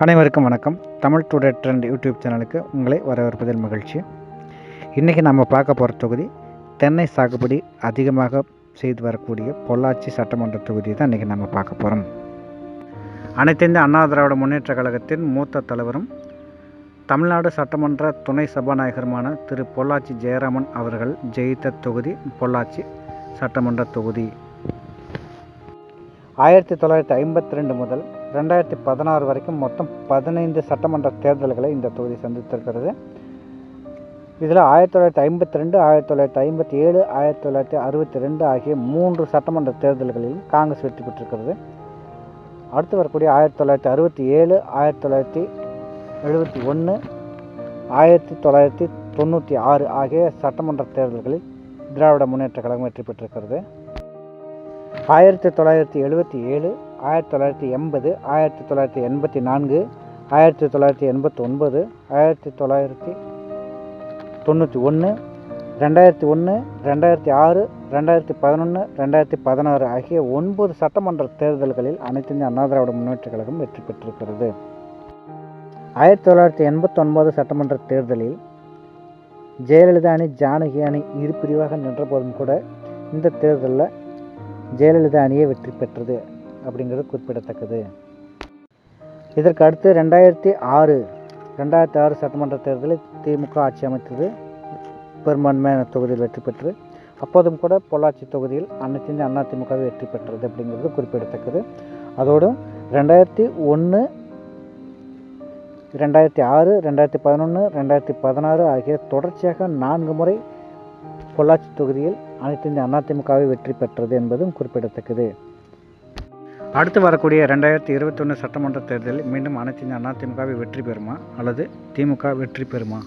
அனைவருக்கும் வணக்கம். Tamil today trend YouTube சேனலுக்கு உங்களை வரவேற்பதில் மகிழ்ச்சி. இன்றைக்கி நம்ம பார்க்க போகிற தொகுதி தென்னை சாகுபடி அதிகமாக செய்து வரக்கூடிய பொள்ளாச்சி சட்டமன்ற தொகுதி தான் இன்றைக்கி நம்ம பார்க்க போகிறோம். அனைத்து இந்திய அண்ணா திராவிட முன்னேற்ற கழகத்தின் மூத்த தலைவரும் தமிழ்நாடு சட்டமன்ற துணை சபாநாயகருமான திரு பொள்ளாச்சி ஜெயராமன் அவர்கள் ஜெயித்த தொகுதி பொள்ளாச்சி சட்டமன்ற தொகுதி. 1952 முதல் 2016 வரைக்கும் மொத்தம் 15 சட்டமன்ற தேர்தல்களை இந்த தொகுதி சந்தித்திருக்கிறது. இதில் 1952, 1957, 1962 ஆகிய 3 சட்டமன்ற தேர்தல்களிலும் காங்கிரஸ் வெற்றி பெற்றிருக்கிறது. அடுத்து வரக்கூடிய 1967, 1971, 1996 ஆகிய சட்டமன்ற தேர்தல்களில் திராவிட முன்னேற்ற கழகம் வெற்றி பெற்றிருக்கிறது. 1977, 1980, 1984, 1989, 1991, 2001, 2006, 2011, 2016 ஆகிய 9 சட்டமன்ற தேர்தல்களில் அனைத்து இந்திய அண்ணா திராவிட முன்னேற்ற கழகம் வெற்றி பெற்றிருக்கிறது. 1989 சட்டமன்ற தேர்தலில் ஜெயலலிதா அணி, ஜானகி அணி இரு பிரிவாக நின்ற போதும் கூட இந்த தேர்தலில் ஜெயலலிதா அணியே வெற்றி பெற்றது அப்படிங்கிறது குறிப்பிடத்தக்கது. இதற்கு அடுத்து 2006 சட்டமன்ற தேர்தலில் திமுக ஆட்சி அமைத்தது. பெரும்பான்மையான தொகுதியில் வெற்றி பெற்று அப்போதும் கூட பொள்ளாச்சி தொகுதியில் அனைத்து இந்திய அண்ணா திமுகவை வெற்றி பெற்றது அப்படிங்கிறது குறிப்பிடத்தக்கது. அதோடு 2001, 2006, 2011, 2016 ஆகிய தொடர்ச்சியாக 4 முறை பொள்ளாச்சி தொகுதியில் அனைத்து இந்திய அதிமுகவை வெற்றி பெற்றது என்பதும் குறிப்பிடத்தக்கது. அடுத்து வரக்கூடிய 2021 சட்டமன்ற தேர்தலில் மீண்டும் அனைத்து இந்திய அதிமுகவை வெற்றி பெறுமா அல்லது திமுக வெற்றி பெறுமா